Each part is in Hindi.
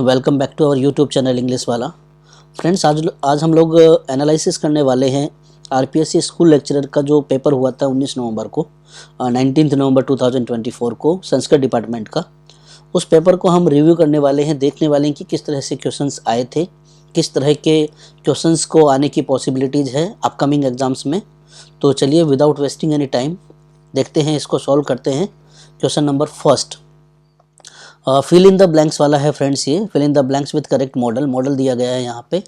Welcome back to our YouTube channel English वाला। फ्रेंड्स, आज हम लोग एनालिसिस करने वाले हैं आरपीएससी स्कूल लेक्चरर का जो पेपर हुआ था 19 नवंबर को 19 नवंबर 2024 को संस्कृत डिपार्टमेंट का। उस पेपर को हम रिव्यू करने वाले हैं, देखने वाले हैं कि किस तरह से क्वेश्चंस आए थे, किस तरह के क्वेश्चंस को आने की पॉसिबिलिटीज़ है अपकमिंग एग्जाम्स में। तो चलिए विदाउट वेस्टिंग एनी टाइम देखते हैं, इसको सॉल्व करते हैं। Question number first, fill in the blanks वाला है फ्रेंड्स। ये fill in the blanks with correct modal दिया गया है यहाँ पे।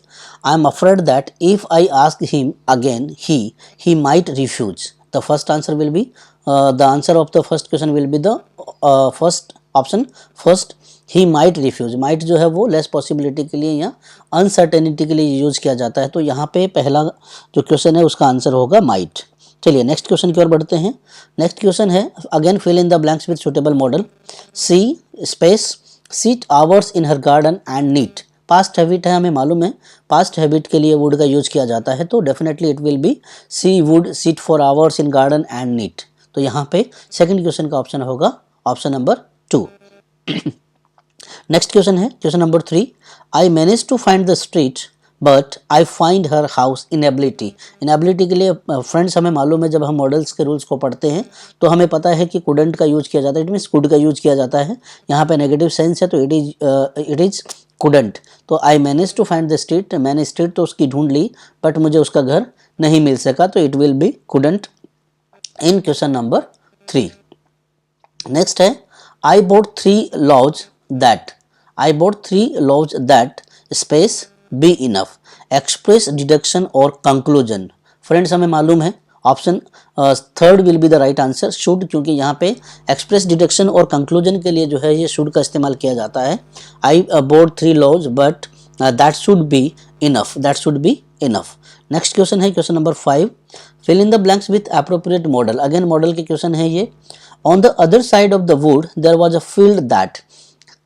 I am afraid that if I ask him again he might refuse. The first answer will be the answer of the first question will be the first option first, he might refuse. Might जो है वो लेस पॉसिबिलिटी के लिए या अनसर्टेनिटी के लिए यूज किया जाता है, तो यहाँ पे पहला जो क्वेश्चन है उसका आंसर होगा माइट। चलिए नेक्स्ट क्वेश्चन की ओर बढ़ते हैं। नेक्स्ट क्वेश्चन है again fill in the blanks with suitable modal. She space sit hours in her garden and knit. Past habit है, हमें मालूम है पास्ट हैबिट के लिए वुड का यूज किया जाता है, तो definitely it will be she would sit for hours in garden and knit. तो यहाँ पे सेकंड क्वेश्चन का ऑप्शन होगा ऑप्शन नंबर 2। नेक्स्ट क्वेश्चन है question number 3। I manage to find the street but I find her house inability. Inability के लिए फ्रेंड्स हमें मालूम है, जब हम मॉडल्स के रूल्स को पढ़ते हैं तो हमें पता है कि कुडंट का यूज किया जाता है, इट मीन्स कुड का यूज किया जाता है। यहाँ पे नेगेटिव सेंस है तो इट इज कुडंट। तो I manage to find the street, मैंने स्ट्रीट तो उसकी ढूंढ ली बट मुझे उसका घर नहीं मिल सका, तो it will be couldn't in question number 3। Next है I bought 3 loaves that. I bought 3 loaves that space be enough. Express deduction और कंक्लूजन। फ्रेंड्स हमें मालूम है option third will be the right answer, should, क्योंकि यहाँ पे एक्सप्रेस डिडक्शन और कंक्लूजन के लिए जो है ये शुड का इस्तेमाल किया जाता है। I bought 3 loaves but that should be enough, that should be enough. Next question है question number 5। Fill in the blanks with appropriate modal. Again modal के क्वेश्चन है ये। On the other side of the wood there was a field that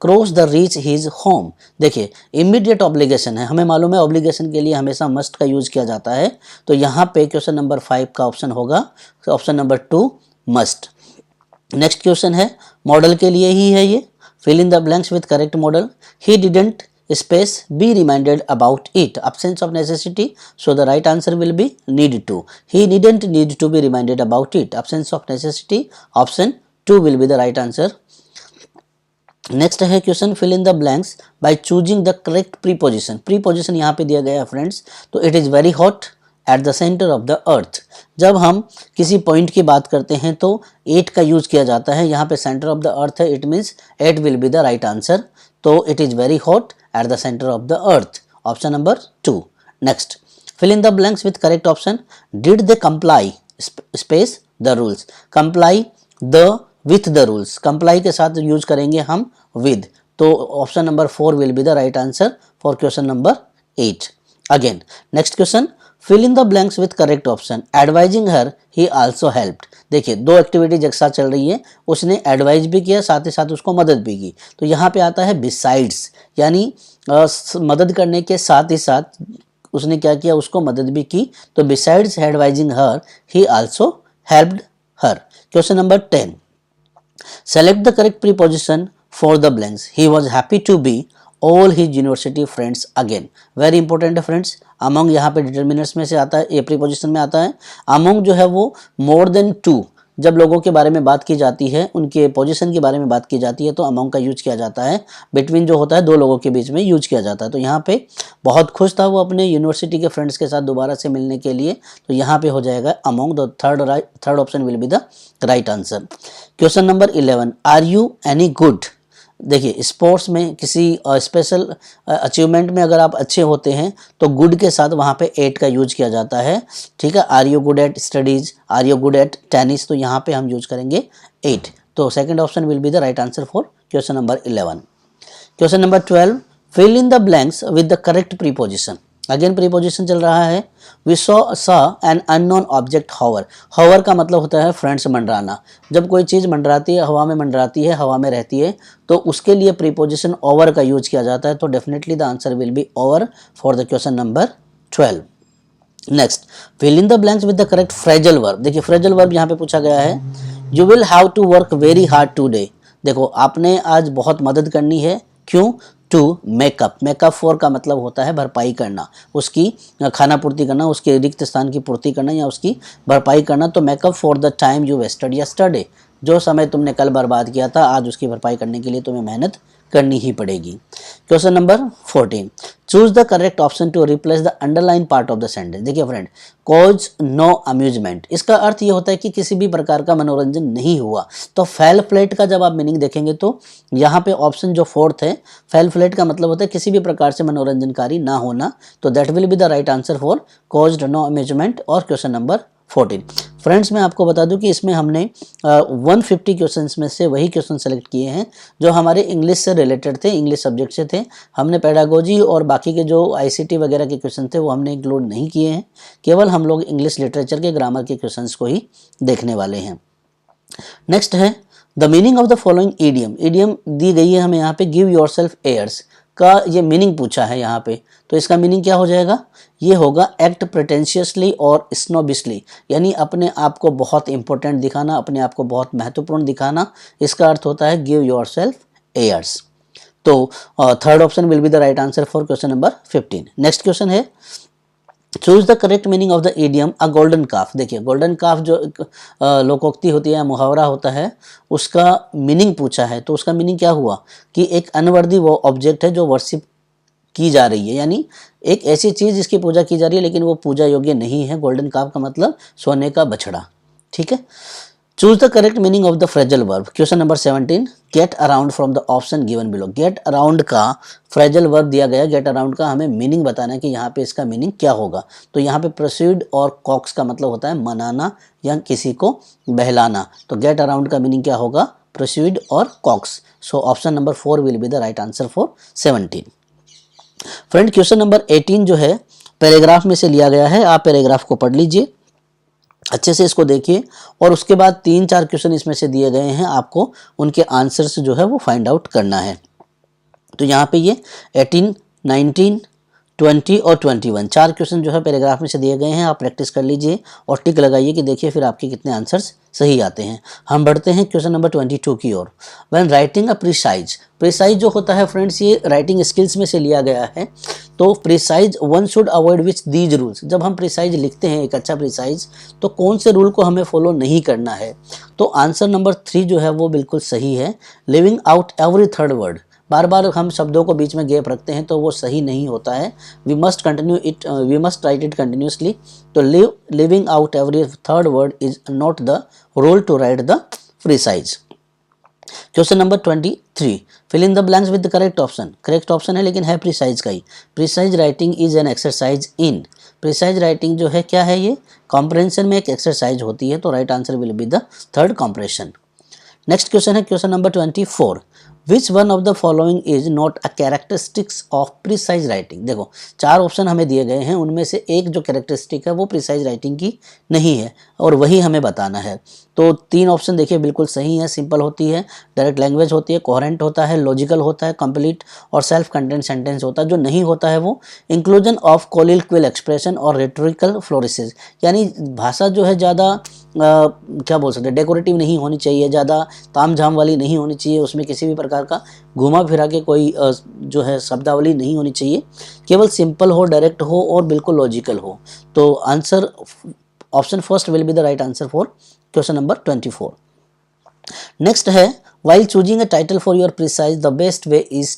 cross the reach his home. देखिए इमीडिएट ऑब्लिगेशन है, हमें मालूम है ऑब्लिगेशन के लिए हमेशा मस्ट का यूज किया जाता है, तो यहाँ पे क्वेश्चन नंबर 5 का ऑप्शन होगा option number 2 must. Next question है मॉडल के लिए ही है ये। Fill in the blanks with correct modal. He didn't space be reminded about it. absence of necessity, so the right answer will be need to. He didn't need to be reminded about it. absence of necessity, option 2 will be the right answer. Next है question fill in the blanks by choosing the correct preposition. Preposition यहाँ पे दिया गया है फ्रेंड्स, तो it is very hot at the centre of the earth. जब हम किसी पॉइंट की बात करते हैं तो 8 का यूज किया जाता है, यहाँ पे सेंटर ऑफ द अर्थ है, it means 8 will be the right answer. तो it is very hot at the centre of the earth, option number 2। Next fill in the blanks with correct option. Did they comply space the rules. Comply the with the rules, comply के साथ यूज करेंगे हम विद, तो option number 4 will be the right answer for question number 8। Again next question fill in the blanks with correct option. Advising her he also helped. देखिए 2 एक्टिविटीज एक साथ चल रही है, उसने एडवाइज भी किया साथ ही साथ उसको मदद भी की, तो यहाँ पे आता है बिसाइड्स, यानी मदद करने के साथ ही साथ उसने क्या किया, उसको मदद भी की, तो besides advising her he also helped her. Question number 10। Select the correct preposition for the blanks. He was happy to be all his university friends again. Very important है friends. Among यहाँ पे determinants में से आता है, ये preposition में आता है। Among जो है वो more than 2, जब लोगों के बारे में बात की जाती है, उनके पोजीशन के बारे में बात की जाती है, तो अमोंग का यूज किया जाता है। बिटवीन जो होता है 2 लोगों के बीच में यूज किया जाता है। तो यहाँ पे बहुत खुश था वो अपने यूनिवर्सिटी के फ्रेंड्स के साथ दोबारा से मिलने के लिए, तो यहाँ पे हो जाएगा among. The third option will be the right answer. Question number 11। Are you any good. देखिए स्पोर्ट्स में किसी स्पेशल अचीवमेंट में अगर आप अच्छे होते हैं तो गुड के साथ वहाँ पे 8 का यूज किया जाता है, ठीक है। Are you good at studies, are you good at tennis, तो यहाँ पे हम यूज करेंगे 8, तो second option will be the right answer for question number 11। Question number 12। Fill in the blanks with the correct preposition. Again preposition चल रहा है। We saw an unknown object hover. Hover का मतलब होता है फ्रेंड्स मंडराना। जब कोई चीज़ मंडराती है, हवा में मंडराती है, हवा में रहती है, तो उसके लिए प्रीपोजिशन ओवर का यूज किया जाता है, तो definitely the answer will be over for the question number 12। Next fill in the blanks with the correct phrasal verb. देखिए फ्रेजल वर्ब यहाँ पे पूछा गया है। You will have to work very hard today. देखो आपने आज बहुत मदद करनी है, क्यों, टू मेकअप, मेकअप फॉर का मतलब होता है भरपाई करना, उसकी खाना पूर्ति करना, उसके रिक्त स्थान की पूर्ति करना या उसकी भरपाई करना। तो make up for the time you wasted yesterday, जो समय तुमने कल बर्बाद किया था आज उसकी भरपाई करने के लिए तुम्हें मेहनत करनी ही पड़ेगी। Question number 14, choose the correct option to replace the underline part of the sentence. देखिए फ्रेंड, कॉज नो अम्यूजमेंट, इसका अर्थ ये होता है कि किसी भी प्रकार का मनोरंजन नहीं हुआ। तो फेल फ्लैट का जब आप मीनिंग देखेंगे तो यहाँ पे ऑप्शन जो फोर्थ है, फेल फ्लैट का मतलब होता है किसी भी प्रकार से मनोरंजनकारी ना होना। तो that will be the right answer for caused no amusement और क्वेश्चन नंबर 14। फ्रेंड्स, मैं आपको बता दूं कि इसमें हमने 150 क्वेश्चंस में से वही क्वेश्चन सेलेक्ट किए हैं जो हमारे इंग्लिश से रिलेटेड थे, इंग्लिश सब्जेक्ट से थे। हमने पेडागोजी और बाकी के जो आईसीटी वगैरह के क्वेश्चन थे वो हमने इंक्लूड नहीं किए हैं। केवल हम लोग इंग्लिश लिटरेचर के ग्रामर के क्वेश्चंस को ही देखने वाले हैं। नेक्स्ट है the meaning of the following idiom. Idiom दी गई है हमें यहाँ पे, गिव योरसेल्फ एयर्स का ये मीनिंग पूछा है यहाँ पे। तो इसका मीनिंग क्या हो जाएगा, ये होगा एक्ट प्रिटेंशियसली और स्नोबिशली, यानी अपने आप को बहुत इंपॉर्टेंट दिखाना, अपने आप को बहुत महत्वपूर्ण दिखाना। इसका अर्थ होता है गिव योरसेल्फ एयर्स। तो third option will be the right answer for question number 15। Next question है choose the correct meaning of the idiom a golden calf. देखिए गोल्डन काफ जो लोकोक्ति होती है, मुहावरा होता है, उसका मीनिंग पूछा है। तो उसका मीनिंग क्या हुआ कि एक अनवर्दी वो ऑब्जेक्ट है जो वर्शिप की जा रही है, यानी एक ऐसी चीज जिसकी पूजा की जा रही है लेकिन वो पूजा योग्य नहीं है। गोल्डन काफ का मतलब सोने का बछड़ा। ठीक है, choose the correct meaning of the phrasal verb. Question number 17, get around from the option given below. Get around का फ्रेजल वर्ब दिया गया, गेट अराउंड का हमें मीनिंग बताना है कि यहाँ पे इसका मीनिंग क्या होगा। तो यहाँ पे प्रोसीड और कॉक्स का मतलब होता है मनाना या किसी को बहलाना। तो गेट अराउंड का मीनिंग क्या होगा, प्रोसीड और coax. So option number 4 will be the right answer for 17। Friend, question number 18 जो है पैराग्राफ में से लिया गया है। आप पैराग्राफ को पढ़ लीजिए, अच्छे से इसको देखिए और उसके बाद 3-4 क्वेश्चन इसमें से दिए गए हैं, आपको उनके आंसर्स जो है वो फाइंड आउट करना है। तो यहाँ पे ये 18, 19, 20 और 21 4 क्वेश्चन जो है पैराग्राफ में से दिए गए हैं। आप प्रैक्टिस कर लीजिए और टिक लगाइए कि देखिए फिर आपके कितने आंसर्स सही आते हैं। हम बढ़ते हैं क्वेश्चन नंबर 22 की ओर। When writing a precis, precis जो होता है फ्रेंड्स ये राइटिंग स्किल्स में से लिया गया है। तो precise one should avoid which these rules. जब हम प्रिसाइज लिखते हैं एक अच्छा प्रिसाइज, तो कौन से रूल को हमें फॉलो नहीं करना है। तो आंसर नंबर 3 जो है वो बिल्कुल सही है, leaving out every third word. बार बार हम शब्दों को बीच में गैप रखते हैं तो वो सही नहीं होता है। We must continue it, we must write it continuously. तो leaving out every third word is not the rule to write the precis. Question number 23, fill in the blanks with the correct option. Correct option है लेकिन है प्रिसाइज का ही। Precis writing is an exercise in. Precis writing जो है क्या है, ये कॉम्प्रहेंशन में एक एक्सरसाइज होती है। तो right answer will be the third comprehension. Next question है question number 24, which one of the following is not a characteristics of precise writing. देखो 4 ऑप्शन हमें दिए गए हैं, उनमें से एक जो कैरेक्टरिस्टिक है वो प्रिसाइज राइटिंग की नहीं है और वही हमें बताना है। तो 3 ऑप्शन देखिए बिल्कुल सही है। सिंपल होती है, डायरेक्ट लैंग्वेज होती है, कोहेरेंट होता है, लॉजिकल होता है, कंप्लीट और सेल्फ कंटेंट सेंटेंस होता है। जो नहीं होता है वो इंक्लूजन ऑफ कोलिक्वियल एक्सप्रेशन और रेटोरिकल फ्लोरिसेस, यानी भाषा जो है ज़्यादा क्या बोल सकते हैं, डेकोरेटिव नहीं होनी चाहिए, ज़्यादा ताम झाम वाली नहीं होनी चाहिए, उसमें किसी भी प्रकार का घुमा फिरा के कोई जो है शब्दावली नहीं होनी चाहिए। केवल सिंपल हो, डायरेक्ट हो और बिल्कुल लॉजिकल हो। तो answer option first will be the right answer for question number 24। Next है while choosing a title for your precise the best way is.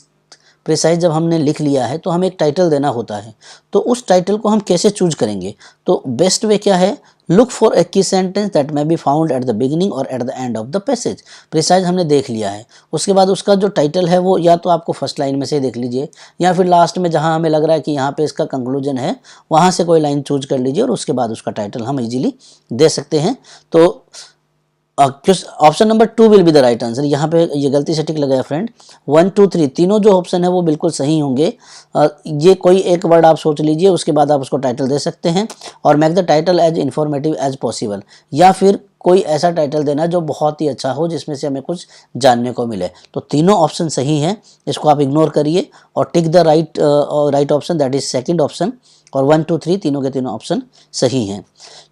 Precise जब हमने लिख लिया है तो हमें एक टाइटल देना होता है, तो उस टाइटल को हम कैसे चूज करेंगे। तो बेस्ट वे क्या है, look for a key sentence that may be found at the beginning और at the end of the passage. Precise हमने देख लिया है, उसके बाद उसका जो टाइटल है वो या तो आपको फर्स्ट लाइन में से देख लीजिए या फिर लास्ट में जहां हमें लग रहा है कि यहाँ पे इसका कंक्लूजन है वहां से कोई लाइन चूज कर लीजिए और उसके बाद उसका टाइटल हम इजीली दे सकते हैं। तो option number 2 will be the right answer. यहाँ पे ये गलती से टिक लगाया फ्रेंड। 1, 2, 3 तीनों जो ऑप्शन है वो बिल्कुल सही होंगे। ये कोई एक वर्ड आप सोच लीजिए, उसके बाद आप उसको टाइटल दे सकते हैं और make the title as informative as possible, या फिर कोई ऐसा टाइटल देना जो बहुत ही अच्छा हो जिसमें से हमें कुछ जानने को मिले। तो तीनों ऑप्शन सही हैं, इसको आप इग्नोर करिए और tick the right option, that is second option. और 1, 2, 3 तीनों के तीनों ऑप्शन सही हैं।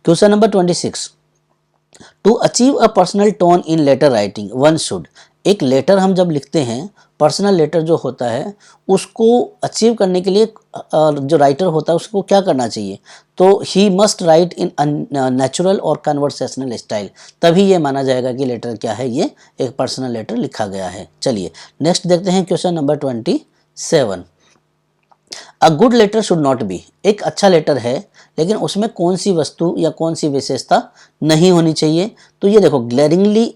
Question number 26, to achieve a personal tone in letter writing one should. एक लेटर हम जब लिखते हैं पर्सनल लेटर जो होता है उसको अचीव करने के लिए जो राइटर होता है उसको क्या करना चाहिए, तो he must write in natural और कन्वर्सेशनल स्टाइल, तभी ये माना जाएगा कि लेटर क्या है, ये एक पर्सनल लेटर लिखा गया है। चलिए नेक्स्ट देखते हैं question number 27। A good letter should not be, एक अच्छा लेटर है लेकिन उसमें कौन सी वस्तु या कौन सी विशेषता नहीं होनी चाहिए, तो ये देखो ग्लेरिंगली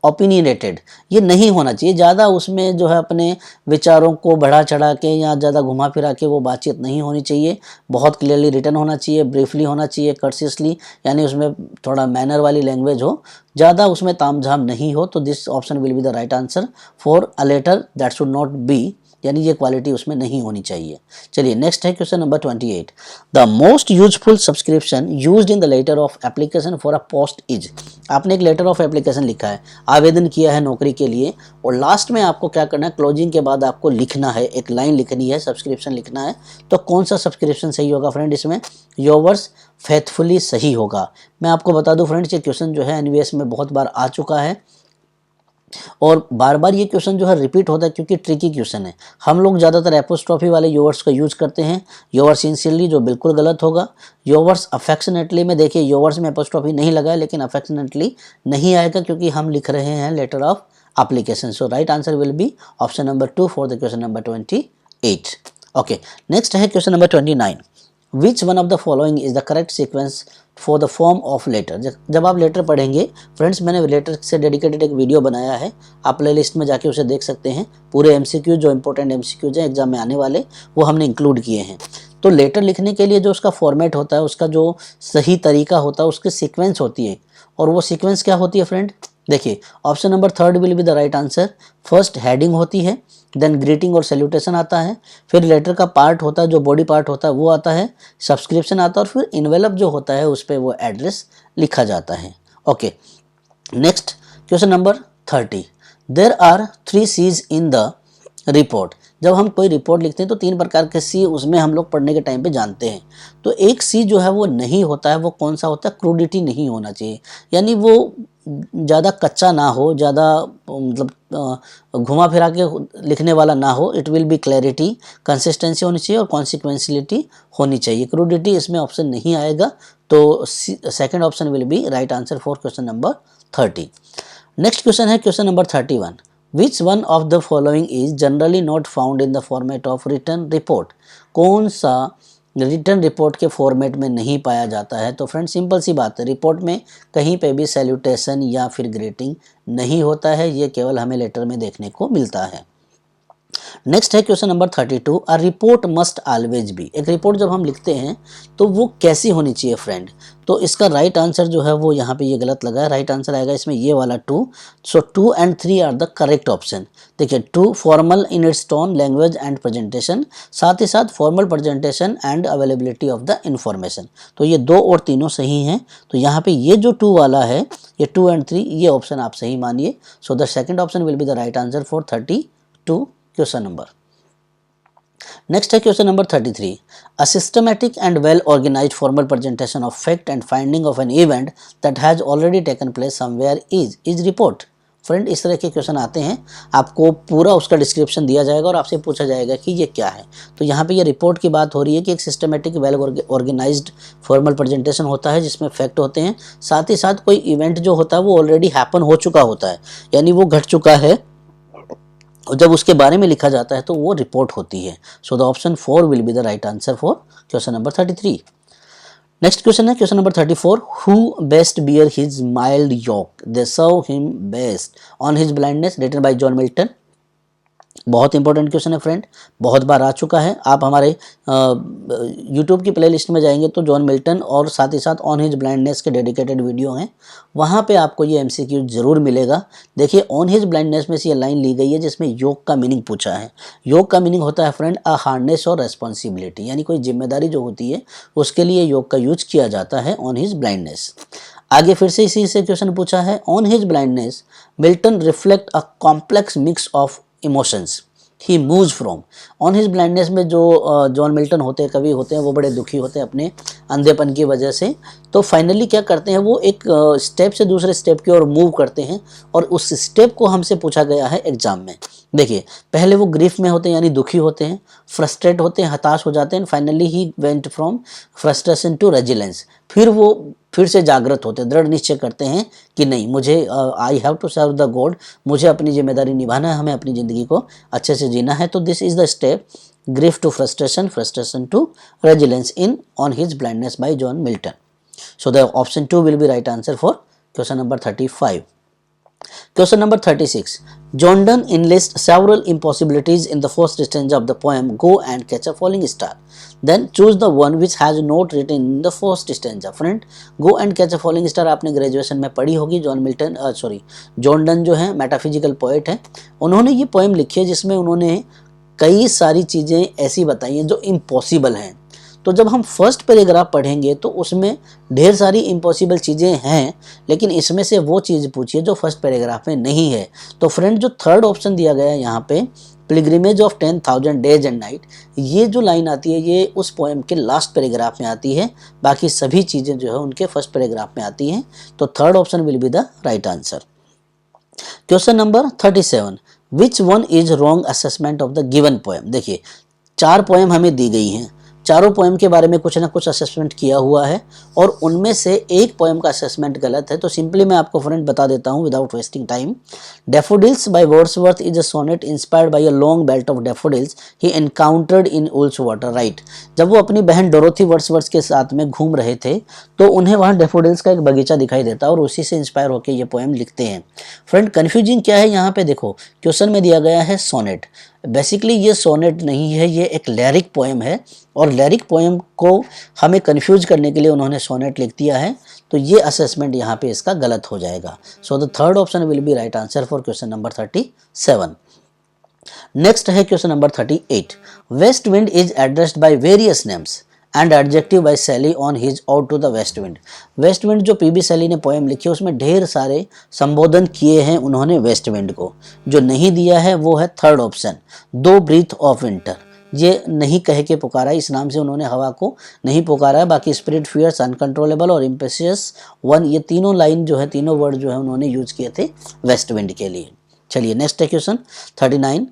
ओपिनियनेटेड, ये नहीं होना चाहिए, ज़्यादा उसमें जो है अपने विचारों को बढ़ा चढ़ा के या ज़्यादा घुमा फिरा के वो बातचीत नहीं होनी चाहिए, बहुत क्लियरली रिटन होना चाहिए, ब्रीफली होना चाहिए, कर्सियसली, यानी उसमें थोड़ा मैनर वाली लैंग्वेज हो, ज़्यादा उसमें तामझाम नहीं हो, तो this option will be the right answer for a letter that should not be, यानी ये क्वालिटी उसमें नहीं होनी चाहिए। चलिए नेक्स्ट है question number 28। The most useful subscription used in the letter of application for a post is, आपने एक लेटर ऑफ एप्लीकेशन लिखा है, आवेदन किया है नौकरी के लिए, और लास्ट में आपको क्या करना है, क्लोजिंग के बाद आपको लिखना है, एक लाइन लिखनी है, सब्सक्रिप्शन लिखना है, तो कौन सा सब्सक्रिप्शन सही होगा फ्रेंड, इसमें योवर्स फेथफुली सही होगा। मैं आपको बता दूं फ्रेंड्स, ये क्वेश्चन जो है एनवीएस में बहुत बार आ चुका है और बार बार ये क्वेश्चन जो है रिपीट होता है क्योंकि ट्रिकी क्वेश्चन है। हम लोग ज़्यादातर एपोस्ट्रॉफी वाले योवर्स का यूज़ करते हैं, योवर्स सिंसियरली जो बिल्कुल गलत होगा, योवर्स अफेक्शनेटली में देखिए योवर्स में एपोस्ट्रॉफी नहीं लगा है लेकिन अफेक्शनेटली नहीं आएगा क्योंकि हम लिख रहे हैं letter of application. So right answer will be option number 2 for the question number 28। Okay next है question number 29। Which one of the following is the correct sequence for the form of letter. जब आप लेटर पढ़ेंगे फ्रेंड्स, मैंने लेटर से डेडिकेटेड एक वीडियो बनाया है, आप प्ले लिस्ट में जाके उसे देख सकते हैं, पूरे एमसीक्यू जो इंपॉर्टेंट एमसीक्यूज हैं एग्जाम में आने वाले वो हमने इंक्लूड किए हैं। तो लेटर लिखने के लिए जो उसका फॉर्मेट होता है, उसका जो सही तरीका होता है, उसकी सीक्वेंस होती है, और वो सीक्वेंस क्या होती है फ्रेंड, देखिए option number 3 will be the right answer. First heading होती है, देन ग्रीटिंग और सैल्यूटेशन आता है, फिर लेटर का पार्ट होता है जो बॉडी पार्ट होता है वो आता है, सब्सक्रिप्शन आता है, और फिर इन्वेलप जो होता है उस पर वो एड्रेस लिखा जाता है। Okay next question number 30। There are 3 C's in the report. जब हम कोई रिपोर्ट लिखते हैं तो 3 प्रकार के सी उसमें हम लोग पढ़ने के टाइम पे जानते हैं। तो एक सी जो है वो नहीं होता है, वो कौन सा होता है, क्रूडिटी नहीं होना चाहिए, यानी वो ज़्यादा कच्चा ना हो, ज़्यादा मतलब घुमा फिरा के लिखने वाला ना हो। It will B clarity, consistency होनी चाहिए और कॉन्सिक्वेंशियलिटी होनी चाहिए। क्रूडिटी इसमें ऑप्शन नहीं आएगा, तो second option will be right answer for question number 30। Next question है question number 31। Which one of the following is generally not found in the format of return report. कौन सा रिटर्न रिपोर्ट के फॉर्मेट में नहीं पाया जाता है, तो फ्रेंड सिंपल सी बात है, रिपोर्ट में कहीं पे भी सैल्यूटेशन या फिर ग्रीटिंग नहीं होता है, ये केवल हमें लेटर में देखने को मिलता है। नेक्स्ट है question number 32। A report must always be. एक रिपोर्ट जब हम लिखते हैं तो वो कैसी होनी चाहिए फ्रेंड, तो इसका राइट आंसर जो है वो यहाँ पे ये गलत लगा है, राइट आंसर आएगा इसमें ये वाला 2। So 2 and 3 are the correct option. देखिए 2 formal in its tone, language and presentation, साथ ही साथ formal presentation and availability of the information, तो ये 2 और तीनों सही हैं। तो यहाँ पे ये जो 2 वाला है, ये 2 and 3, ये ऑप्शन आप सही मानिए। So the second option will be the right answer for 32 question number. Next है question number 33। A systematic and well organised formal presentation of fact and finding of an event that has already taken place somewhere is report. Friend इस तरह के क्वेश्चन आते हैं, आपको पूरा उसका डिस्क्रिप्शन दिया जाएगा और आपसे पूछा जाएगा कि ये क्या है। तो यहाँ पे ये रिपोर्ट की बात हो रही है कि एक systematic well organised formal presentation होता है जिसमें फैक्ट होते हैं, साथ ही साथ कोई इवेंट जो होता है वो ऑलरेडी हैपन हो चुका होता है, यानी वो घट चुका है, और जब उसके बारे में लिखा जाता है तो वो रिपोर्ट होती है। So the option 4 will be the right answer for question number 33। Next question है question number 34। Who best bear his mild yoke, they serve him best on his blindness, written by John Milton. बहुत इंपॉर्टेंट क्वेश्चन है फ्रेंड, बहुत बार आ चुका है। आप हमारे यूट्यूब की प्लेलिस्ट में जाएंगे तो जॉन मिल्टन और साथ ही साथ ऑन हिज ब्लाइंडनेस के डेडिकेटेड वीडियो हैं, वहाँ पे आपको ये एमसीक्यू जरूर मिलेगा। देखिए ऑन हिज ब्लाइंडनेस में से ये लाइन ली गई है जिसमें योग का मीनिंग पूछा है। योग का मीनिंग होता है फ्रेंड अ हार्डनेस और रेस्पॉन्सिबिलिटी, यानी कोई जिम्मेदारी जो होती है उसके लिए योग का यूज किया जाता है ऑन हिज ब्लाइंडनेस। आगे फिर से इसी से क्वेश्चन पूछा है, on his blindness Milton reflect a complex mix of emotions he moves from. On his blindness में जो जॉन मिल्टन होते हैं, कवि होते हैं, वो बड़े दुखी होते हैं अपने अंधेपन की वजह से। तो फाइनली क्या करते हैं, वो एक स्टेप से दूसरे स्टेप की ओर मूव करते हैं और उस स्टेप को हमसे पूछा गया है एग्जाम में। देखिए, पहले वो ग्रीफ में होते हैं यानी दुखी होते हैं, फ्रस्ट्रेट होते हैं, हताश हो जाते हैं। Finally he went from frustration to resilience. फिर वो फिर से जागृत होते हैं, दृढ़ निश्चय करते हैं कि नहीं, मुझे I have to serve the God, मुझे अपनी जिम्मेदारी निभाना है, हमें अपनी ज़िंदगी को अच्छे से जीना है। तो this is the step grief to frustration, frustration to resilience in On His Blindness by John Milton. So the option 2 will be right answer for question number 35. Question number 36. John Donne enlists several impossibilities in the first stanza of the poem Go and Catch a Falling Star. Then choose the one which has not written in the first stanza. Friend, Go and Catch a Falling Star आपने ग्रेजुएशन में पढ़ी होगी। जॉन डन जो है मेटाफिजिकल पोएट है, उन्होंने ये पोएम लिखी है जिसमें उन्होंने कई सारी चीज़ें ऐसी बताई हैं जो इम्पॉसिबल हैं। तो जब हम फर्स्ट पैराग्राफ पढ़ेंगे तो उसमें ढेर सारी इम्पॉसिबल चीज़ें हैं, लेकिन इसमें से वो चीज़ पूछिए जो फर्स्ट पैराग्राफ में नहीं है। तो फ्रेंड, जो थर्ड ऑप्शन दिया गया है यहाँ पे, pilgrimage of 10,000 days and night, ये जो लाइन आती है ये उस पोएम के लास्ट पैराग्राफ में आती है, बाकी सभी चीज़ें जो है उनके फर्स्ट पैराग्राफ में आती हैं। तो third option will be the right answer. Question number 37. Which one is wrong assessment of the given poem. देखिए, 4 पोएम हमें दी गई हैं, चारों पोएम के बारे में कुछ ना कुछ असेसमेंट किया हुआ है और उनमें से एक पोएम का असेसमेंट गलत है। तो सिंपली मैं आपको फ्रेंड बता देता हूं without wasting time. Daffodils by Wordsworth is a sonnet inspired by a long belt of daffodils he encountered in Ullswater. Right, जब वो अपनी बहन डोरोथी वर्ड्सवर्थ के साथ में घूम रहे थे तो उन्हें वहां डैफोडिल्स का एक बगीचा दिखाई देता और उसी से इंस्पायर होकर ये पोएम लिखते हैं। फ्रेंड, कन्फ्यूजिंग क्या है यहाँ पे, देखो क्वेश्चन में दिया गया है सोनेट, बेसिकली ये सोनेट नहीं है, ये एक लिरिक पोएम है और लिरिक पोएम को हमें कंफ्यूज करने के लिए उन्होंने सोनेट लिख दिया है। तो ये असेसमेंट यहाँ पे इसका गलत हो जाएगा। So the third option will be right answer for question number 37। Next है question number 38. West wind is addressed by various names and adjective by Shelley on his ode to the west wind. West wind जो पीबी शैली ने पोएम लिखी है उसमें ढेर सारे संबोधन किए हैं उन्होंने वेस्ट विंड को। जो नहीं दिया है वो है थर्ड ऑप्शन, दो ब्रीथ ऑफ विंटर। ये नहीं कह के पुकारा, इस नाम से उन्होंने हवा को नहीं पुकारा है। बाकी स्पिरिट, फियर्स, अनकंट्रोलेबल और इम्पेशियस वन, ये तीनों लाइन जो है, तीनों वर्ड जो है उन्होंने यूज किए थे वेस्ट विंड के लिए। चलिए नेक्स्ट है question 39.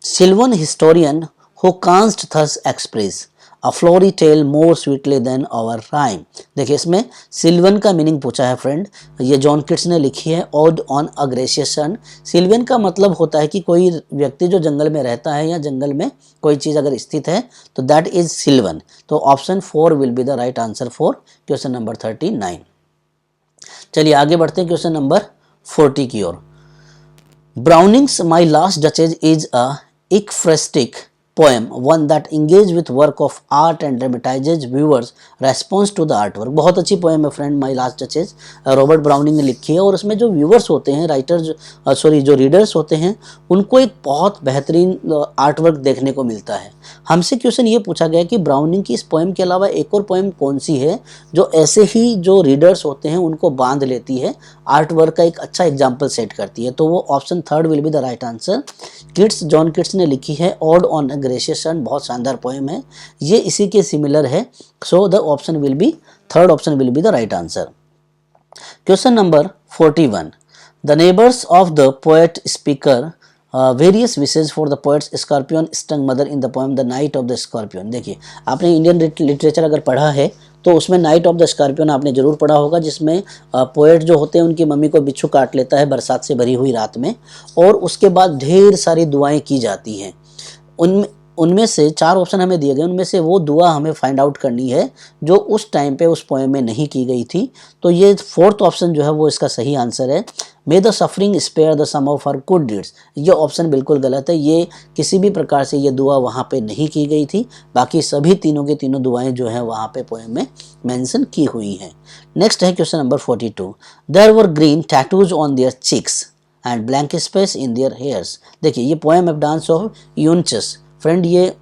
Sylvan historian who canst thus express a flowery tale more sweetly than our rhyme. देखिए, इसमें सिल्वन का मीनिंग पूछा है फ्रेंड, ये जॉन किट्स ने लिखी है, ओड ऑन अ ग्रेशियस सन। सिल्वन का मतलब होता है कि कोई व्यक्ति जो जंगल में रहता है या जंगल में कोई चीज़ अगर स्थित है तो दैट इज सिल्वन। तो option 4 will be the right answer for question number 39। चलिए आगे बढ़ते हैं क्वेश्चन नंबर 40 की ओर। Browning's my last duchess is a ekphrastic poem, one that engage with work of art and dramatizes viewers response to the artwork। बहुत अच्छी पोएम है फ्रेंड, माई लास्ट डचेज, रॉबर्ट ब्राउनिंग ने लिखी है और उसमें जो व्यूअर्स होते हैं, जो रीडर्स होते हैं, उनको एक बहुत बेहतरीन आर्टवर्क देखने को मिलता है। हमसे क्वेश्चन ये पूछा गया कि ब्राउनिंग की इस पोएम के अलावा एक और पोएम कौन सी है जो ऐसे ही जो रीडर्स होते हैं उनको बांध लेती है, आर्ट वर्क का एक अच्छा एग्जाम्पल सेट करती है। तो वो option 3 will be the right answer. Keats, John Keats ने लिखी है, ode on a gracious sun, बहुत शानदार पोएम है, ये इसी के सिमिलर है। So the option will be, third option will be the right answer. Question number 41. The neighbours of the poet speaker various wishes for the poet's scorpion stung mother in the poem the night of the scorpion. देखिए, आपने इंडियन लिटरेचर अगर पढ़ा है तो उसमें नाइट ऑफ द स्कॉर्पियन आपने जरूर पढ़ा होगा, जिसमें पोएट जो होते हैं उनकी मम्मी को बिच्छू काट लेता है बरसात से भरी हुई रात में, और उसके बाद ढेर सारी दुआएं की जाती हैं। उनमें से 4 ऑप्शन हमें दिए गए, उनमें से वो दुआ हमें फाइंड आउट करनी है जो उस टाइम पे उस पोएम में नहीं की गई थी। तो ये फोर्थ ऑप्शन जो है वो इसका सही आंसर है, may the suffering spare the sum of her good deeds. ये ऑप्शन बिल्कुल गलत है, ये किसी भी प्रकार से ये दुआ वहाँ पे नहीं की गई थी। बाकी सभी तीनों की तीनों दुआएं जो हैं वहाँ पे पोएम में मेंशन की हुई हैं। नेक्स्ट है question number 42. There were green tattoos on their cheeks and blank space in their hairs. देखिए, ये poem of dance of eunuchs. Friend, ये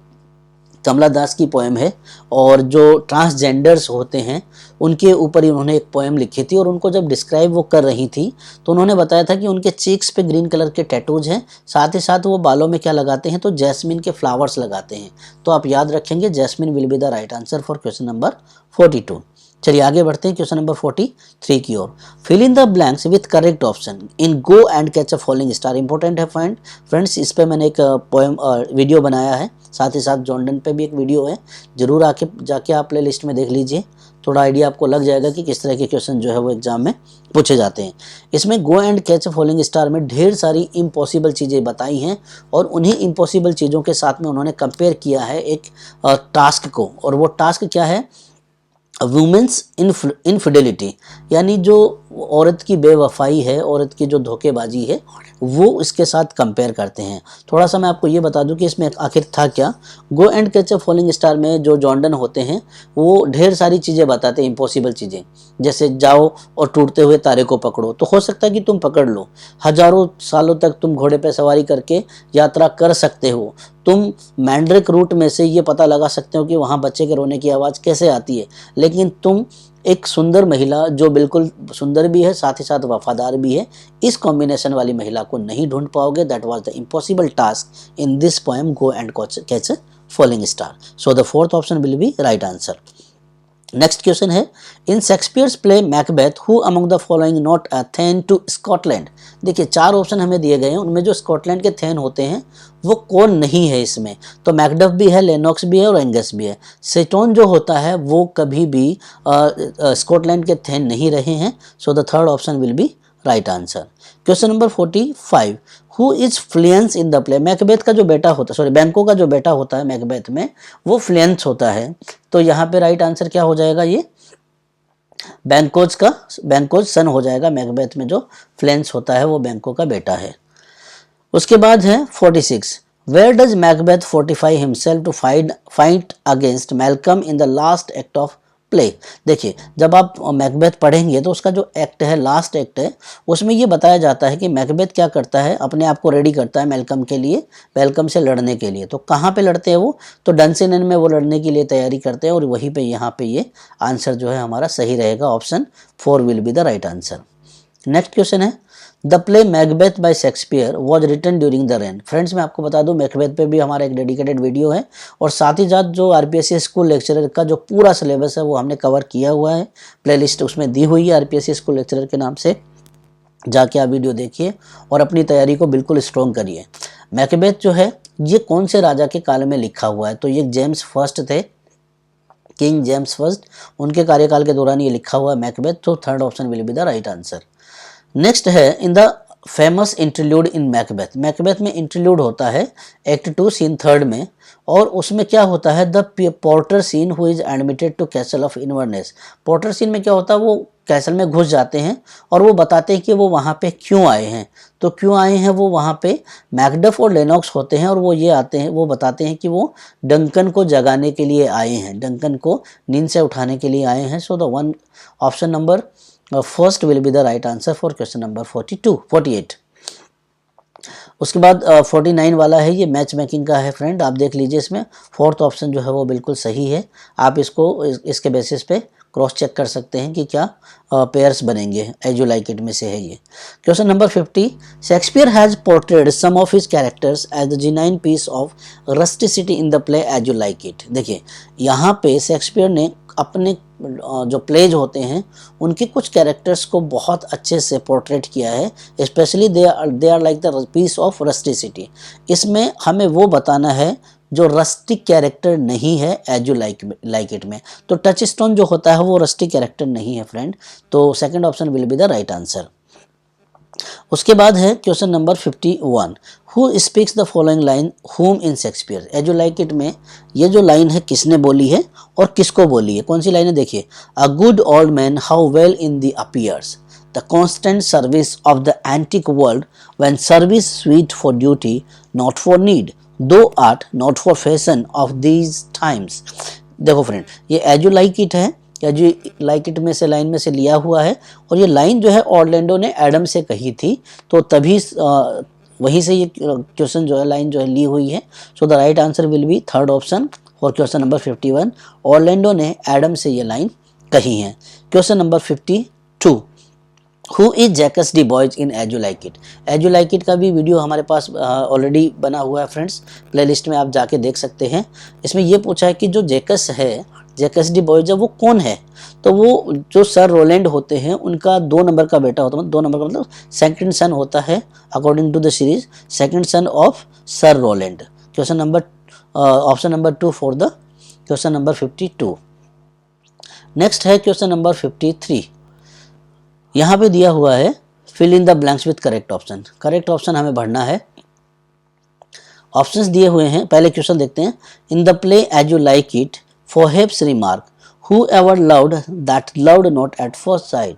कमला दास की पोएम है और जो ट्रांसजेंडर्स होते हैं उनके ऊपर ही उन्होंने एक पोएम लिखी थी और उनको जब डिस्क्राइब वो कर रही थी तो उन्होंने बताया था कि उनके चीक्स पे ग्रीन कलर के टैटूज हैं, साथ ही साथ वो बालों में क्या लगाते हैं तो जैस्मिन के फ्लावर्स लगाते हैं। तो आप याद रखेंगे jasmine will be the right answer for question number 42। चलिए आगे बढ़ते हैं क्वेश्चन नंबर 43 की ओर। Fill in the blanks with correct option in go and catch a falling star. Important है फ्रेंड्स, इस पे मैंने एक पोएम वीडियो बनाया है, साथ ही साथ जॉर्डन पे भी एक वीडियो है, जरूर आके जाके आप प्ले लिस्ट में देख लीजिए, थोड़ा आइडिया आपको लग जाएगा कि किस तरह के क्वेश्चन जो है वो एग्जाम में पूछे जाते हैं। इसमें गो and catch a falling star में ढेर सारी इम्पॉसिबल चीज़ें बताई हैं और उन्हीं इम्पॉसिबल चीज़ों के साथ में उन्होंने कंपेयर किया है एक टास्क को, और वो टास्क क्या है, वुमेन्स इनफिडेलिटी, यानी जो औरत की बेवफाई है, औरत की जो धोखेबाजी है, वो इसके साथ कंपेयर करते हैं। थोड़ा सा मैं आपको ये बता दूं कि इसमें आखिर था क्या। गो and catch a falling star में जो जॉर्डन होते हैं वो ढेर सारी चीज़ें बताते हैं, इम्पॉसिबल चीज़ें, जैसे जाओ और टूटते हुए तारे को पकड़ो, तो हो सकता है कि तुम पकड़ लो, हजारों सालों तक तुम घोड़े पे सवारी करके यात्रा कर सकते हो, तुम मैंड्रिक रूट में से ये पता लगा सकते हो कि वहाँ बच्चे के रोने की आवाज़ कैसे आती है, लेकिन तुम एक सुंदर महिला जो बिल्कुल सुंदर भी है साथ ही साथ वफादार भी है, इस कॉम्बिनेशन वाली महिला को नहीं ढूंढ पाओगे। That was the impossible task in this poem go and catch a falling star. So the fourth option will be right answer. Next question है, in Shakespeare's play Macbeth who among the following not a thane to Scotland. देखिए 4 ऑप्शन हमें दिए गए हैं, उनमें जो स्कॉटलैंड के थेन होते हैं वो कौन नहीं है इसमें, तो मैकडफ भी है, लेनॉक्स भी है और एंगस भी है। सेटोन जो होता है वो कभी भी स्कॉटलैंड के थेन नहीं रहे हैं। सो the third option will be right answer. Question number 45, who is Fluence in the play. Macbeth का जो बेटा होता है, सॉरी बैंको का जो बेटा होता है मैकबेथ में, वो फ्लुएंस होता है। तो यहाँ पे राइट आंसर क्या हो जाएगा, ये बैंकोज सन हो जाएगा। मैकबेथ में जो फ्लुएंस होता है वो बैंको का बेटा है। उसके बाद है 46, where does Macbeth fortify himself to fight against Malcolm in the last act of play. देखिए जब आप मैकबेथ पढ़ेंगे तो उसका जो एक्ट है, लास्ट एक्ट है, उसमें ये बताया जाता है कि मैकबेथ क्या करता है, अपने आप को रेडी करता है मैल्कम के लिए, मैल्कम से लड़ने के लिए। तो कहाँ पे लड़ते हैं वो, तो डंसिन में वो लड़ने के लिए तैयारी करते हैं, और वहीं पे यहाँ पे ये आंसर जो है हमारा सही रहेगा। Option 4 will be the right answer. Next question है, the play Macbeth by Shakespeare was written during the reign. Friends मैं आपको बता दूं मैकबेथ पे भी हमारा एक डेडिकेटेड वीडियो है, और साथ ही साथ जो आरपीएससी स्कूल लेक्चरर का जो पूरा सिलेबस है वो हमने कवर किया हुआ है, प्लेलिस्ट उसमें दी हुई है आरपीएससी स्कूल लेक्चरर के नाम से, जाके आप वीडियो देखिए और अपनी तैयारी को बिल्कुल स्ट्रॉन्ग करिए। मैकबेथ जो है ये कौन से राजा के काल में लिखा हुआ है, तो ये जेम्स फर्स्ट थे, किंग जेम्स फर्स्ट, उनके कार्यकाल के दौरान ये लिखा हुआ है मैकबेथ। तो third option will be the right answer. Next है, in the famous interlude in Macbeth. Macbeth में इंटरल्यूड होता है एक्ट 2 सीन 3 में, और उसमें क्या होता है, the porter scene who is admitted to castle of Inverness. Porter scene में क्या होता है, वो कैसल में घुस जाते हैं और वो बताते हैं कि वो वहाँ पे क्यों आए हैं। तो क्यों आए हैं वो, वहाँ पे मैकडफ और लेनॉक्स होते हैं और वो ये आते हैं, वो बताते हैं कि वो डंकन को जगाने के लिए आए हैं, डंकन को नींद से उठाने के लिए आए हैं। सो the one option number first will be the right answer for question number 48। उसके बाद 49 वाला है, ये मैच मेकिंग का है फ्रेंड, आप देख लीजिए, इसमें फोर्थ ऑप्शन जो है वो बिल्कुल सही है। आप इसको इसके बेसिस पे क्रॉस चेक कर सकते हैं कि क्या पेयर्स बनेंगे, एज यू लाइक इट में से है ये। Question number 50, Shakespeare has portrayed some of his characters as the genuine piece of rusticity in the play as you like it. देखिए यहाँ पे शेक्सपियर ने अपने जो प्लेज होते हैं उनके कुछ कैरेक्टर्स को बहुत अच्छे से पोर्ट्रेट किया है, specially they are like the piece of rusticity. इसमें हमें वो बताना है जो रस्टिक कैरेक्टर नहीं है एज यू लाइक इट में। तो टच स्टोन जो होता है वो रस्टिक कैरेक्टर नहीं है फ्रेंड, तो second option will be the right answer. उसके बाद है question number 51, who speaks the following line whom in Shakespeare. As you like it में ये जो लाइन है किसने बोली है और किसको बोली है, कौन सी लाइन है, देखिए, a good old man how well in the appears the constant service of the antique world when service sweet for duty not for need thou art not for fashion of these times. देखो फ्रेंड, ये एज यू लाइक इट है, एज यू लाइक इट में से लाइन में से लिया हुआ है, और ये लाइन जो है ऑर्लैंडो ने एडम से कही थी, तो तभी वहीं से ये क्वेश्चन जो है, लाइन जो है ली हुई है। So the right answer will be third option for question number 51। Orlando ने एडम से ये लाइन कही है। Question number 52। Who is Jaques de Boys in As you like It. As you like It का भी वीडियो हमारे पास ऑलरेडी बना हुआ है फ्रेंड्स, प्लेलिस्ट में आप जाके देख सकते हैं। इसमें ये पूछा है कि जो जैकस है, जैकस डी बॉयज है, वो कौन है। तो वो जो सर रोलैंड होते हैं उनका 2 नंबर का बेटा होता है, मतलब 2 नंबर का मतलब सेकंड सन होता है according to the series, second son of Sir Roland. Question number option number 2 for the question number 52। Next है क्वेश्चन नंबर 53। यहाँ पे दिया हुआ है fill in the blanks with correct option. Correct option हमें भरना है। ऑप्शंस दिए हुए हैं, पहले क्वेश्चन देखते हैं। In the play as you like it Phoebe's remark who ever loved that loved not at first sight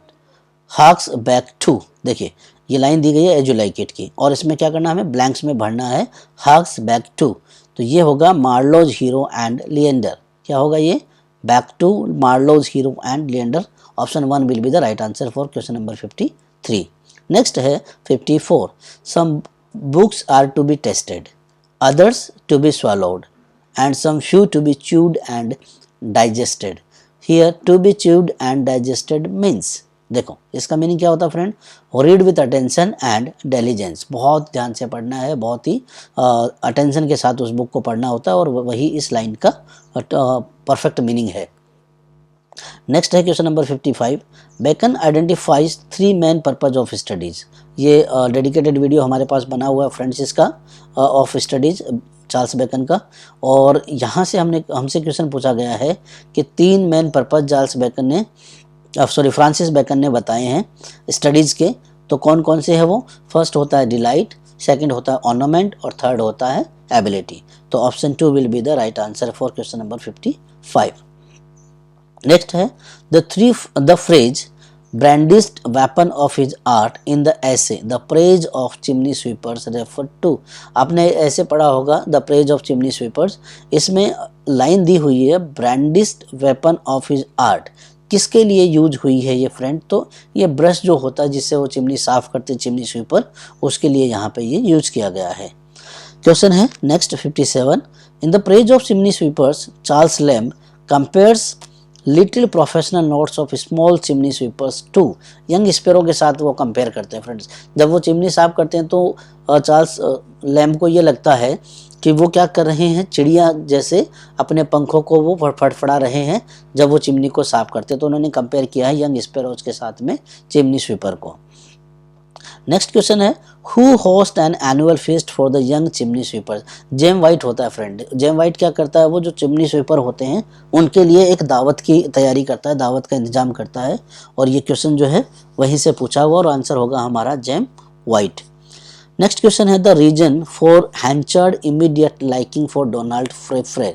harks back to. देखिए ये लाइन दी गई है एज यू लाइक इट की, और इसमें क्या करना है, हमें ब्लैंक्स में भरना है हार्क्स बैक टू। तो ये होगा मार्लोज हीरो एंड लिएंडर। क्या होगा ये, back to Marlowe's Hero and Leander. Option 1 will be the right answer for question number 53। Next है 54। Some books are to be tasted, others to be swallowed, and some few to be chewed and digested. Here to be chewed and digested means, देखो इसका मीनिंग क्या होता है friend, read with attention and diligence. बहुत ध्यान से पढ़ना है, बहुत ही अटेंशन के साथ उस बुक को पढ़ना होता है, और वही इस लाइन का परफेक्ट मीनिंग है। नेक्स्ट है question number 55। Bacon identifies 3 main purpose of studies. ये डेडिकेटेड वीडियो हमारे पास बना हुआ है फ्रेंड्स इसका, ऑफ स्टडीज चार्ल्स बेकन का। और यहाँ से हमसे क्वेश्चन पूछा गया है कि 3 मेन पर्पज चार्ल्स बेकन ने फ्रांसिस बेकन ने बताए हैं स्टडीज़ के। तो कौन कौन से है वो, फर्स्ट होता है डिलाइट, सेकंड होता है ऑर्नामेंट, और थर्ड होता है एबिलिटी। तो option 2 will be the right answer for question number 55। Next है the phrase brandished weapon of his art in the essay the praise of chimney sweepers referred to। आपने ऐसे पढ़ा होगा the praise of chimney sweepers। इसमें लाइन दी हुई है brandished weapon of his art, किसके लिए यूज हुई है ये फ्रेंड, तो ये ब्रश जो होता है जिससे वो चिमनी साफ करते चिमनी स्वीपर, उसके लिए यहाँ पे ये यूज किया गया है। क्वेश्चन है next 57। In the praise of chimney sweepers Charles Lamb compares little professional notes of small chimney sweepers to young sparrow के साथ वो कंपेयर करते हैं फ्रेंड्स। जब वो चिमनी साफ करते हैं तो चार्ल्स लैम्ब को ये लगता है कि वो क्या कर रहे हैं, चिड़िया जैसे अपने पंखों को वो फड़फड़ा रहे हैं जब वो चिमनी को साफ करते हैं। तो उन्होंने कंपेयर किया है यंग स्पेरोज के साथ में चिमनी स्वीपर को। नेक्स्ट क्वेश्चन है who host an annual fest for the young chimney sweepers. Jem White होता है फ्रेंड। जेम वाइट क्या करता है, वो जो चिमनी स्वीपर होते हैं उनके लिए एक दावत की तैयारी करता है, दावत का इंतजाम करता है। और ये क्वेश्चन जो है वहीं से पूछा हुआ, और आंसर होगा हमारा जेम वाइट। नेक्स्ट क्वेश्चन है the reason for Henchard immediate liking for Donald Farfrae.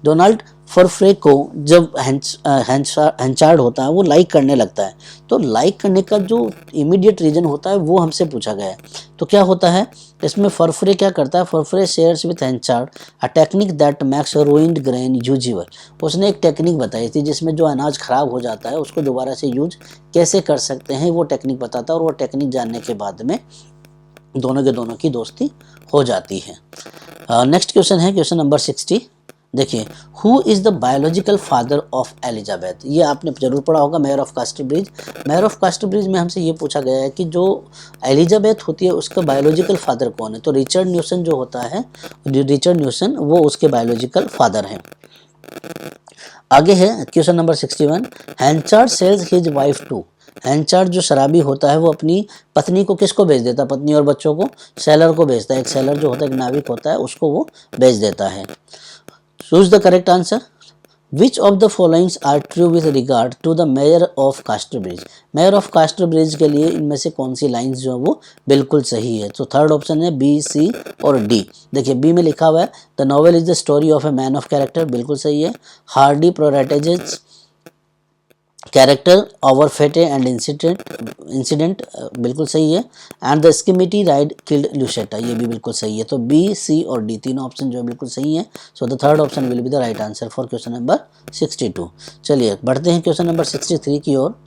Donald Farfrae को जब हैंचार्ड होता है वो लाइक करने लगता है, तो लाइक करने का जो इमीडिएट रीजन होता है वो हमसे पूछा गया है। तो क्या होता है इसमें, फरफ्रे क्या करता है, Farfrae shares with Henchard a technique that makes ruined grain usable. उसने एक टेक्निक बताई थी जिसमें जो अनाज खराब हो जाता है उसको दोबारा से यूज कैसे कर सकते हैं, वो टेक्निक बताता है। और वो टेक्निक जानने के बाद में दोनों के दोनों की दोस्ती हो जाती है। नेक्स्ट क्वेश्चन है क्वेश्चन नंबर 60। देखिए who is the biological father of Elizabeth. ये आपने जरूर पढ़ा होगा, mayor of Casterbridge. Mayor of कास्टरब्रिज में हमसे ये पूछा गया है कि जो एलिजाबेथ होती है उसका बायोलॉजिकल फादर कौन है। तो रिचर्ड न्यूसन जो होता है, रिचर्ड न्यूसन, वो उसके बायोलॉजिकल फादर हैं। आगे है question number 61। Henchard sells his wife to. Henchard जो शराबी होता है वो अपनी पत्नी को किसको भेज देता है, पत्नी और बच्चों को सेलर को भेजता है। एक सेलर जो होता है, एक नाविक होता है, उसको वो भेज देता है। Choose the correct answer. Which of the followings are true with regard to the mayor of Casterbridge. Mayor of Casterbridge के लिए इनमें से कौन सी लाइंस जो है वो बिल्कुल सही है। तो थर्ड ऑप्शन है बी, सी और डी। देखिए बी में लिखा हुआ है the novel is the story of a man of character, बिल्कुल सही है। हार्डी प्रायोरिटाइजेज कैरेक्टर ओवर फेटे एंड इंसिडेंट, बिल्कुल सही है। एंड द स्किमिटी राइड किल्ड ल्यूसेटा, ये भी बिल्कुल सही है। तो बी, सी और डी तीनों ऑप्शन जो है बिल्कुल सही है। So the third option will be the right answer for question number 62। चलिए बढ़ते हैं क्वेश्चन नंबर 63 की ओर।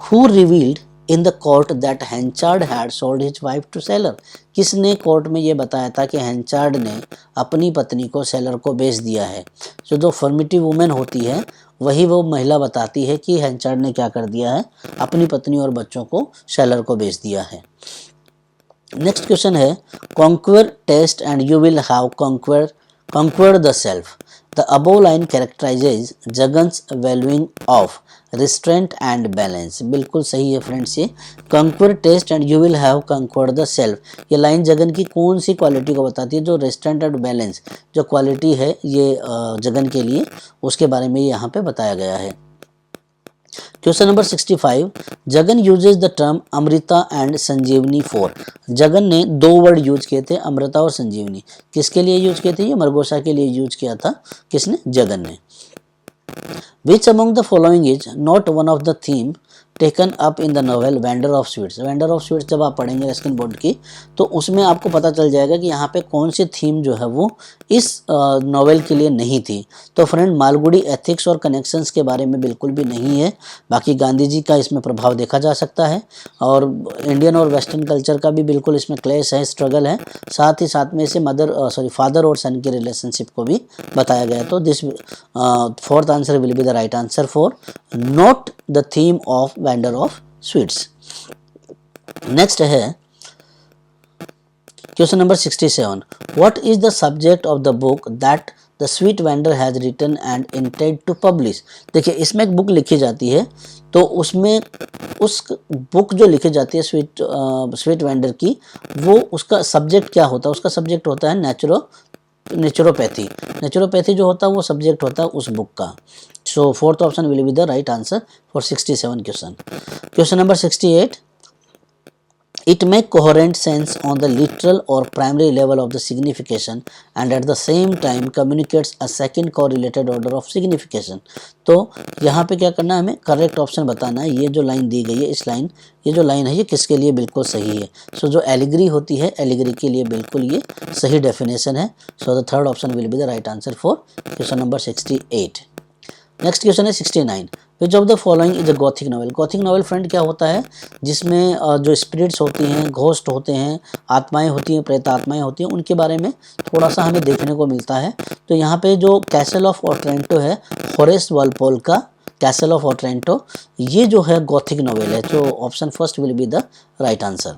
Who revealed in the court that Henchard had sold his wife to sailor. किसने कोर्ट में ये बताया था कि हैंचार्ड ने अपनी पत्नी को सेलर को बेच दिया है। जो फॉर्मेटिव वुमेन होती है वही वो महिला बताती है कि हैंचार्ड ने क्या कर दिया है, अपनी पत्नी और बच्चों को शेलर को बेच दिया है। नेक्स्ट क्वेश्चन है conquer test and you will have conquered the self. The above line characterizes Jagan's valuing of restraint and balance। बिल्कुल सही है फ्रेंड्स, ये conquer taste and you will have conquered the self, ये लाइन जगन की कौन सी क्वालिटी को बताती है? जो रिस्ट्रेंट एंड बैलेंस जो क्वालिटी है ये जगन के लिए, उसके बारे में यहाँ पे बताया गया है। Question number 65, Jagan uses the term Amrita and Sanjeevani for. Jagan ने दो वर्ड यूज किए थे, अमृता और संजीवनी। किसके लिए यूज किए थे? ये मरगोसा के लिए यूज किया था। किसने? जगन ने। Which among the following is not one of the theme taken up in the novel vendor of sweets. Vendor of sweets जब आप पढ़ेंगे रस्किन बॉन्ड की तो उसमें आपको पता चल जाएगा कि यहाँ पे कौन सी थीम जो है वो इस नॉवेल के लिए नहीं थी। तो फ्रेंड मालगुडी एथिक्स और कनेक्शंस के बारे में बिल्कुल भी नहीं है। बाकी गांधी जी का इसमें प्रभाव देखा जा सकता है और इंडियन और वेस्टर्न कल्चर का भी बिल्कुल इसमें क्लेश है, स्ट्रगल है। साथ ही साथ में इसे फादर और सन के रिलेशनशिप को भी बताया गया। तो this fourth answer will be the right answer for not the theme of vendor of sweets. Next है question number 67, what is the subject of the book that the sweet vendor has written and intend to publish. देखिए इसमें एक बुक लिखी जाती है तो उसमें उस बुक जो लिखी जाती है स्वीट वेंडर की, वो उसका सब्जेक्ट क्या होता है? उसका सब्जेक्ट होता है नेचुरोपैथी। नेचुरोपैथी जो होता है वो सब्जेक्ट होता है उस बुक का। So fourth option will be the right answer for 67 question. Question number 68, it make coherent sense on the literal or primary level of the signification and at the same time communicates a second correlated order of signification। तो यहाँ पे क्या करना है, हमें करेक्ट ऑप्शन बताना है। ये जो लाइन दी गई है, ये जो लाइन है ये किसके लिए बिल्कुल सही है? सो जो एलिगरी होती है, एलिगरी के लिए बिल्कुल ये सही डेफिनेशन है। So the third option will be the right answer for question number 68। Next question है 69, विच of the following is a Gothic novel. Gothic novel friend क्या होता है? जिसमें जो स्पिरिट्स होती हैं, घोस्ट होते हैं, आत्माएं होती हैं, प्रेत आत्माएं होती हैं, उनके बारे में थोड़ा सा हमें देखने को मिलता है। तो यहाँ पे जो कैसल ऑफ ओट्रेंटो है, होरेस वॉलपोल का कैसल ऑफ ओट्रेंटो, ये जो है गॉथिक नॉवेल है। तो option first will be the right answer.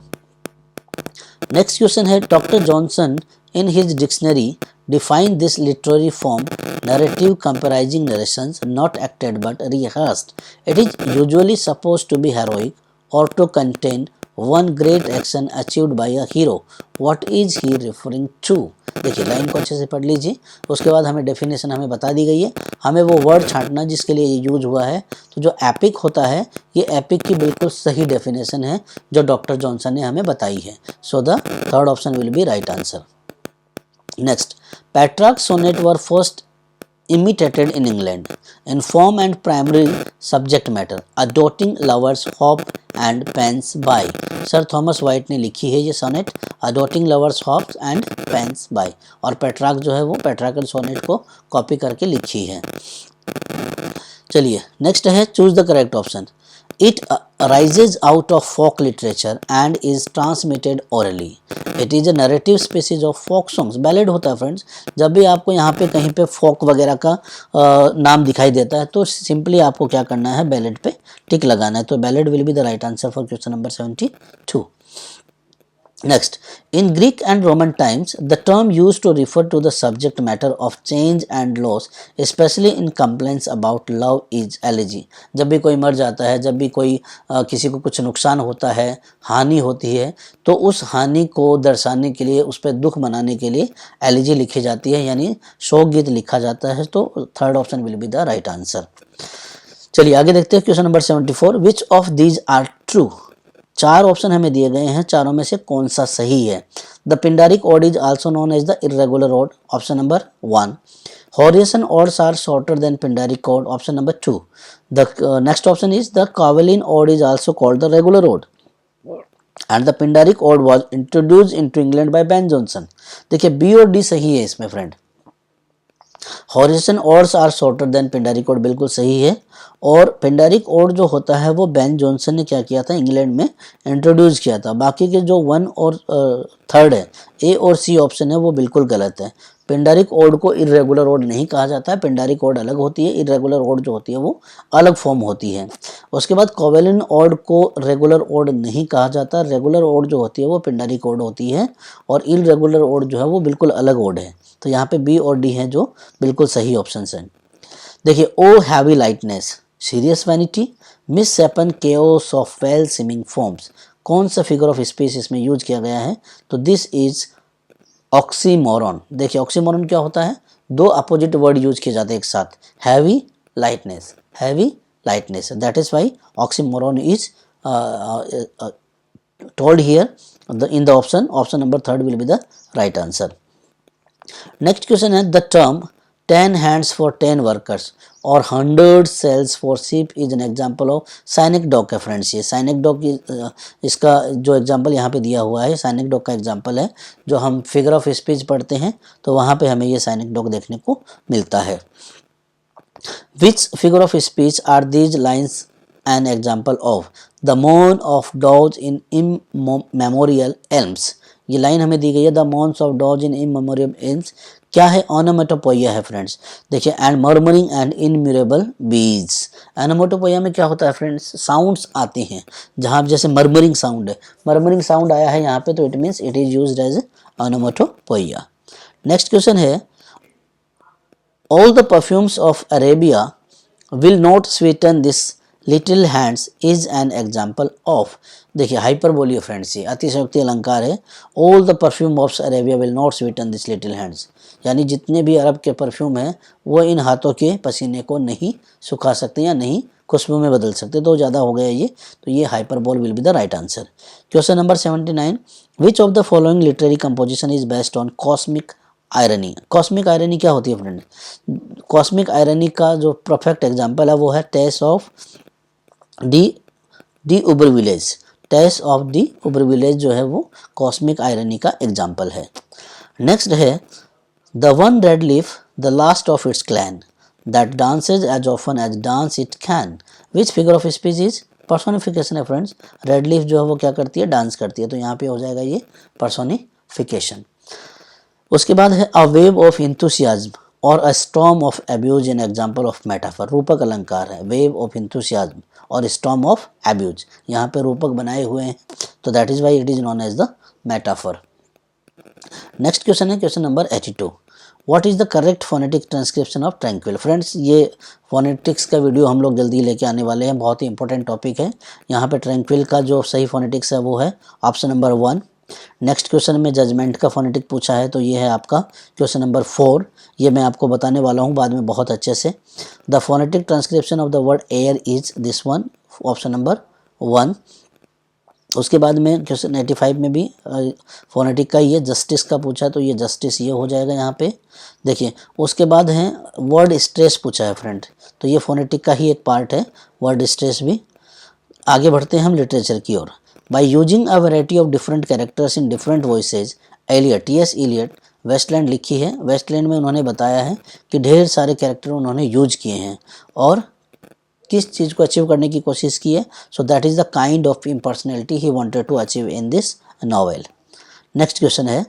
Next question है, doctor Johnson in his dictionary define this literary form narrative comprising narrations not acted but rehearsed. It is usually supposed to be heroic or to contain one great action achieved by a hero. What is he referring to? देखिए लाइन को अच्छे से पढ़ लीजिए, उसके बाद हमें डेफिनेशन हमें बता दी गई है, हमें वो वर्ड छांटना जिसके लिए ये यूज हुआ है। तो जो एपिक होता है, ये एपिक की बिल्कुल सही डेफिनेशन है जो डॉक्टर जॉनसन ने हमें बताई है। So the third option will be right answer. Next, Petrarch's sonnet were first imitated in England in form and primary subject matter. A doting lover's hope and pens by sir Thomas Wyatt ने लिखी है ये sonnet, A doting lover's hope and pens by, और पेट्रार्क जो है वो पेट्रार्कल सोनेट को कॉपी करके लिखी है। चलिए नेक्स्ट है choose the correct option. It arises out of folk literature and is transmitted orally. It is a narrative species of folk songs. Ballad होता है फ्रेंड्स। जब भी आपको यहाँ पे कहीं पे फोक वगैरह का नाम दिखाई देता है तो सिंपली आपको क्या करना है, बैलेड पे टिक लगाना है। तो ballad will be the right answer for question number 72। Next, in Greek and Roman times, the term used to refer to the subject matter of change and loss, especially in complaints about love, is elegy. जब भी कोई मर जाता है, जब भी कोई किसी को कुछ नुकसान होता है, हानि होती है, तो उस हानि को दर्शाने के लिए, उस पर दुख मनाने के लिए एलिजी लिखी जाती है, यानी शोक गीत लिखा जाता है। तो third option will be the right answer. चलिए आगे देखते हैं question number 74, which of these are true. चार ऑप्शन हमें दिए गए हैं, चारों में से कौन सा सही है? The Pindaric ode is also known as the irregular ode, option number 1। Horatian odes are shorter than Pindaric ode, option number 2. The next option is the Cavalian ode is also called the regular ode, and the Pindaric ode was introduced into England by Ben Jonson. देखिए बी और डी सही है इसमें friend. Horatian odes are shorter than Pindaric ode बिल्कुल सही है, और पिंडारिक ओड जो होता है वो बेन जॉनसन ने क्या किया था, इंग्लैंड में इंट्रोड्यूस किया था। बाकी के जो 1 और थर्ड है, ए और सी ऑप्शन है वो बिल्कुल गलत है। पिंडारिक ओड को इरेगुलर ओड नहीं कहा जाता है, पिंडारिक ओड अलग होती है, इरेगुलर ओड जो होती है वो अलग फॉर्म होती है। उसके बाद कोवेलेंट ओड को रेगुलर ओड नहीं कहा जाता, रेगुलर ओड जो होती है वो पिंडारिक ओड होती है और इरेगुलर ओड जो है वो बिल्कुल अलग ओड है। तो यहाँ पे बी और डी हैं जो बिल्कुल सही ऑप्शन हैं। देखिए, O heavy lightness, serious vanity, misshapen chaos of well seeming forms, कौन सा फिगर ऑफ स्पीच इसमें यूज किया गया है? तो दिस इज ऑक्सीमोरन। देखिए ऑक्सीमोरन क्या होता है? दो अपोजिट वर्ड यूज किए जाते हैं एक साथ, heavy lightness, heavy lightness. That is why oxymoron is told here in the option number third will be the right answer. Next question है, the term 10 hands for 10 workers और 100 cells for sheep is an example of cynic dog का फ्रेंड्स। ये साइनिक डॉग इसका जो एग्जाम्पल यहाँ पे दिया हुआ है साइनिक डॉग का एग्जाम्पल है। जो हम फिगर ऑफ स्पीच पढ़ते हैं तो वहाँ पे हमें ये साइनिक डॉग देखने को मिलता है। Which figure of speech are these lines an example of? The mourn of doves in immemorial elms. ये लाइन हमें दी गई है, the mourns of doves in immemorial elms क्या है? ऑनोमेटोपोइया है फ्रेंड्स। देखिए, एंड मर्मरिंग एंड इनम्यूरेबल बीज। ऑनोमेटोपोइया में क्या होता है फ्रेंड्स? साउंड्स आते हैं, जहाँ जैसे मर्मरिंग साउंड है, मर्मरिंग साउंड आया है यहाँ पे तो it means it is used as onomatopoeia. Next question है, all the perfumes of Arabia will not sweeten this little hands is an example of। देखिए हाइपरबोली है फ्रेंड्स, ये अतिशयोक्ति अलंकार है। all the perfume of Arabia will not sweeten this little hands, यानी जितने भी अरब के परफ्यूम हैं वो इन हाथों के पसीने को नहीं सुखा सकते या नहीं खुशबू में बदल सकते। तो ज़्यादा हो गया ये, तो ये hyperbole will be the right answer. Question number 79, which of the following literary composition is based on cosmic irony. Cosmic irony क्या होती है फ्रेंड? कॉस्मिक आयरनी का जो परफेक्ट एग्जांपल है वो है Tess of d'Urbervilles. Tess of d'Urbervilles जो है वो कॉस्मिक आयरनी का एग्जांपल है। नेक्स्ट है, the one red leaf the last of its clan that dances as often as dance it can, which figure of speech is? Personification है फ्रेंड्स। रेड लीफ जो है वो क्या करती है? डांस करती है, तो यहाँ पे हो जाएगा ये पर्सोनिफिकेशन। उसके बाद है, अ वेव ऑफ इंथुसियाज्म और a storm of abuse in example of metaphor. रूपक अलंकार है, वेव ऑफ इंथुसियाज्म और स्टॉर्म ऑफ अब्यूज, यहाँ पे रूपक बनाए हुए हैं तो that is why it is known as the metaphor. Next question है question number 82, what is the correct phonetic transcription of tranquil. Friends ये फोनेटिक्स का वीडियो हम लोग जल्दी लेके आने वाले हैं, बहुत ही इंपॉर्टेंट टॉपिक है। यहाँ पे ट्रैंक्विल का जो सही फोनेटिक्स है वो है ऑप्शन नंबर 1। नेक्स्ट क्वेश्चन में जजमेंट का फोनेटिक पूछा है तो ये है आपका क्वेश्चन नंबर 4। ये मैं आपको बताने वाला हूँ बाद में बहुत अच्छे से। The phonetic transcription of the word air is this one, option number 1। उसके बाद में क्वेश्चन 85 में भी फोनेटिक का ये जस्टिस का पूछा है तो ये जस्टिस ये हो जाएगा यहाँ पे। देखिए उसके बाद है वर्ड स्ट्रेस पूछा है फ्रेंड, तो ये फोनेटिक का ही एक पार्ट है वर्ड स्ट्रेस भी। आगे बढ़ते हैं हम लिटरेचर की ओर। By using a variety of different characters in different voices, Eliot, T.S. Eliot Waste Land लिखी है। वेस्टलैंड में उन्होंने बताया है कि ढेर सारे कैरेक्टर उन्होंने यूज किए हैं और किस चीज़ को अचीव करने की कोशिश की है। So that is the kind of impersonality he wanted to achieve in this novel. Next question है,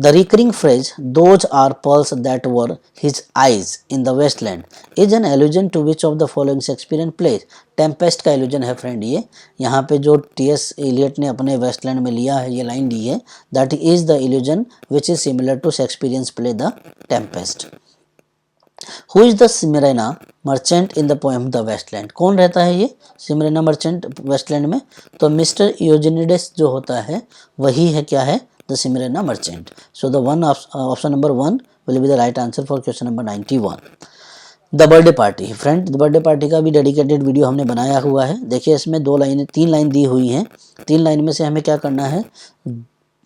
the recurring phrase those are pearls that were his eyes in the wasteland is an allusion to which of the following Shakespearean plays. Tempest का एल्यूजन है फ्रेंड ये। यहाँ पे जो T.S. एलियट ने अपने वेस्टलैंड में लिया है, ये लाइन दी है, that is the allusion which is similar to Shakespeareans play the Tempest. Who is the Smyrna merchant in the poem the Waste Land. कौन रहता है ये सिमरेना मर्चेंट वेस्टलैंड में? तो मिस्टर यूजिनिडस जो होता है वही है, क्या है? The Smyrna merchant. So the one option number 1 will be the right answer for question number 91। The birthday party. Friend the birthday party का भी डेडिकेटेड वीडियो हमने बनाया हुआ है। देखिए इसमें 3 लाइन दी हुई हैं। 3 लाइन में से हमें क्या करना है?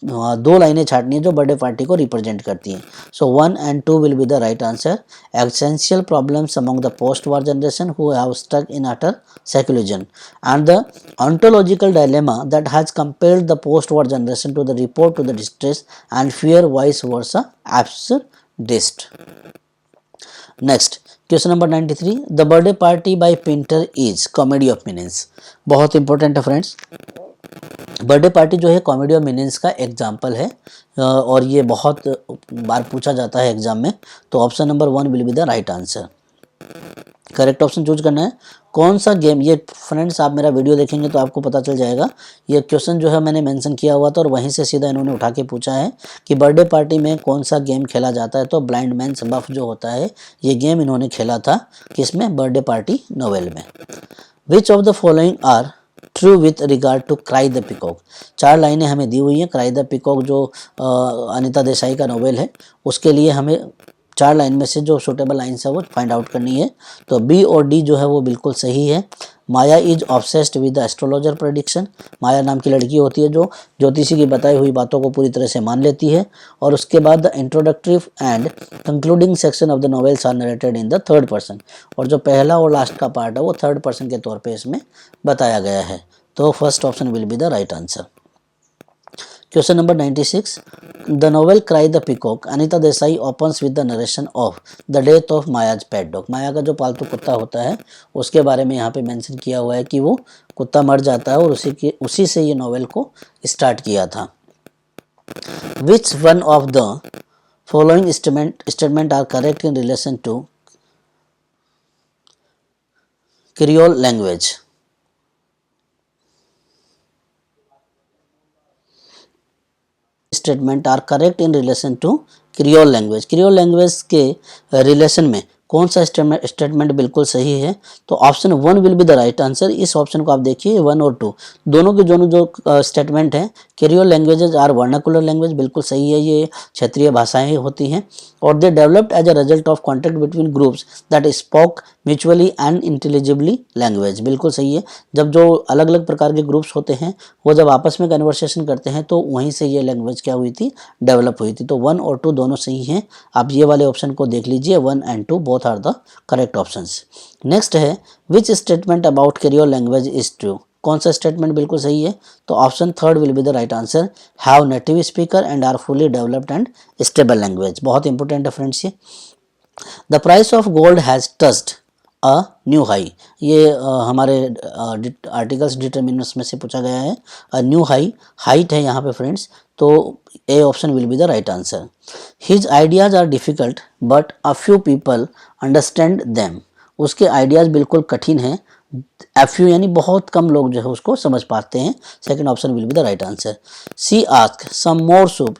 2 लाइनें छाटनी है जो बर्थडे पार्टी को रिप्रेजेंट करती हैं। So 1 and 2 will be the right answer. Essential problems among the post war generation who have stuck in utter secularism and the ontological dilemma that has compelled the post-war generation to the report to the distress and fear vice versa absurdist. Next, question number 93, the birthday party by Pinter is comedy of meanings. बहुत इंपॉर्टेंट है फ्रेंड्स। बर्थडे पार्टी जो है कॉमेडी ऑफ मीनिंग्स का एग्जाम्पल है और ये बहुत बार पूछा जाता है एग्जाम में। तो option number 1 will be the right answer. Correct option choose करना है। कौन सा गेम, ये फ्रेंड्स आप मेरा वीडियो देखेंगे तो आपको पता चल जाएगा। ये क्वेश्चन जो है मैंने मेंशन किया हुआ था और वहीं से सीधा इन्होंने उठा के पूछा है कि बर्थडे पार्टी में कौन सा गेम खेला जाता है। तो ब्लाइंड मैन्स बफ जो होता है ये गेम इन्होंने खेला था किसमें, बर्थडे पार्टी नोवेल में। Which of the following are true with regard to cry the peacock. 4 लाइनें हमें दी हुई हैं। क्राई द पिकॉक जो अनीता देसाई का नोवेल है उसके लिए हमें 4 लाइन में से जो सुटेबल लाइन्स है वो फाइंड आउट करनी है। तो बी और डी जो है वो बिल्कुल सही है। Maya is obsessed with the astrologer prediction. Maya नाम की लड़की होती है जो ज्योतिषी की बताई हुई बातों को पूरी तरह से मान लेती है। और उसके बाद the introductory and concluding section of the novels are narrated in the third person. और जो पहला और लास्ट का पार्ट है वो थर्ड पर्सन के तौर पर इसमें बताया गया है। तो first option will be the right answer. Question number 96, the novel cry the peacock Anita Desai opens with the narration of the death of Maya's pet dog. Maya का जो पालतू कुत्ता होता है उसके बारे में यहाँ पे मेंशन किया हुआ है कि वो कुत्ता मर जाता है और उसी से ये नोवेल को स्टार्ट किया था। Which one of the following statement are correct in relation to creole language. Statement are correct in relation to creole language. Creole language के रिलेशन में कौन सा स्टेटमेंट बिल्कुल सही है। तो option 1 will be the right answer. इस ऑप्शन को आप देखिए 1 और 2 दोनों के दोनों जो स्टेटमेंट हैं, Creole languages are vernacular language, बिल्कुल सही है, ये क्षेत्रीय भाषाएं होती हैं। और they developed as a result of contact between groups that spoke mutually and intelligibly language, बिल्कुल सही है। जब जो अलग अलग प्रकार के ग्रुप्स होते हैं वो जब आपस में कन्वर्सेशन करते हैं तो वहीं से ये लैंग्वेज क्या हुई थी, डेवलप हुई थी। तो 1 और 2 दोनों सही हैं। आप ये वाले ऑप्शन को देख लीजिए, 1 and 2 both are the correct options. Next है which statement about Creole language is true. कौन सा स्टेटमेंट बिल्कुल सही है। तो option 3 will be the right answer. Have native speaker and are fully developed and stable language, बहुत इंपॉर्टेंट है फ्रेंड्स ये। The price of gold has touched a new high, ये हमारे आर्टिकल्स डिटर्मिनर्स में से पूछा गया है। अ न्यू हाई, हाइट है यहाँ पे फ्रेंड्स, तो A option will be the right answer. His ideas are difficult but a few people understand them. उसके आइडियाज बिल्कुल कठिन हैं, अ फ्यू यानी बहुत कम लोग जो है उसको समझ पाते हैं। Second option will be the right answer. She asked some more soup,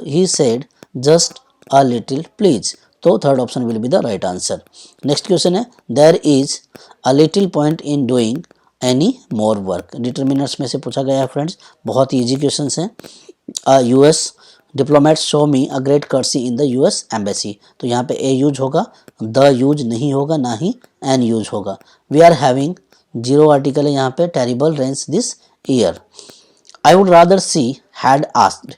he said just a little please. तो third option will be the right answer. Next question है there is a little point in doing any more work. Determiners में से पूछा गया है फ्रेंड्स, बहुत ईजी क्वेश्चंस हैं। US diplomats show me a great courtesy in the US embassy. तो यहाँ पे ए यूज होगा, द यूज नहीं होगा, ना ही एन यूज होगा। We are having zero article है यहाँ पे, terrible rains this year. I would rather she had asked.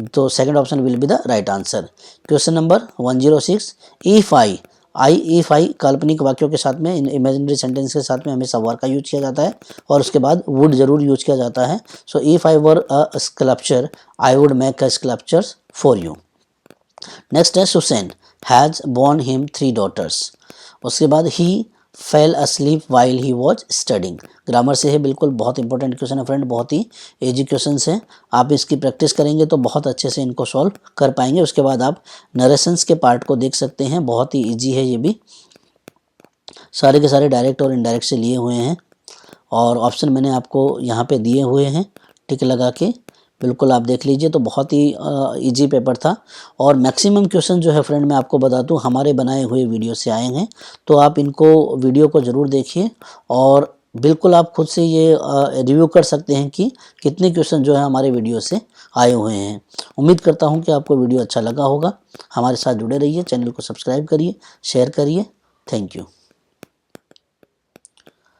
तो second option will be the right answer. Question number 106, if I काल्पनिक वाक्यों के साथ में, इमेजिनरी सेंटेंस के साथ में हमेशा वर का यूज किया जाता है और उसके बाद वुड जरूर यूज किया जाता है। So if I were a sculpture I would make a sculptures for you. Next है Susan has borne him 3 daughters। उसके बाद ही fell asleep while he was studying. Grammar से है बिल्कुल, बहुत इंपॉर्टेंट क्वेश्चन है फ्रेंड, बहुत ही इजी क्वेश्चन है। आप इसकी प्रैक्टिस करेंगे तो बहुत अच्छे से इनको सॉल्व कर पाएंगे। उसके बाद आप नरेशंस के पार्ट को देख सकते हैं, बहुत ही इजी है ये भी, सारे के सारे डायरेक्ट और इनडायरेक्ट से लिए हुए हैं। और ऑप्शन मैंने आपको यहाँ पे दिए हुए हैं टिक लगा के, बिल्कुल आप देख लीजिए। तो बहुत ही इजी पेपर था और मैक्सिमम क्वेश्चन जो है फ्रेंड मैं आपको बता दूं हमारे बनाए हुए वीडियो से आए हैं। तो आप इनको वीडियो को ज़रूर देखिए और बिल्कुल आप खुद से ये रिव्यू कर सकते हैं कि कितने क्वेश्चन जो है हमारे वीडियो से आए हुए हैं। उम्मीद करता हूं कि आपको वीडियो अच्छा लगा होगा। हमारे साथ जुड़े रहिए, चैनल को सब्सक्राइब करिए, शेयर करिए। Thank you.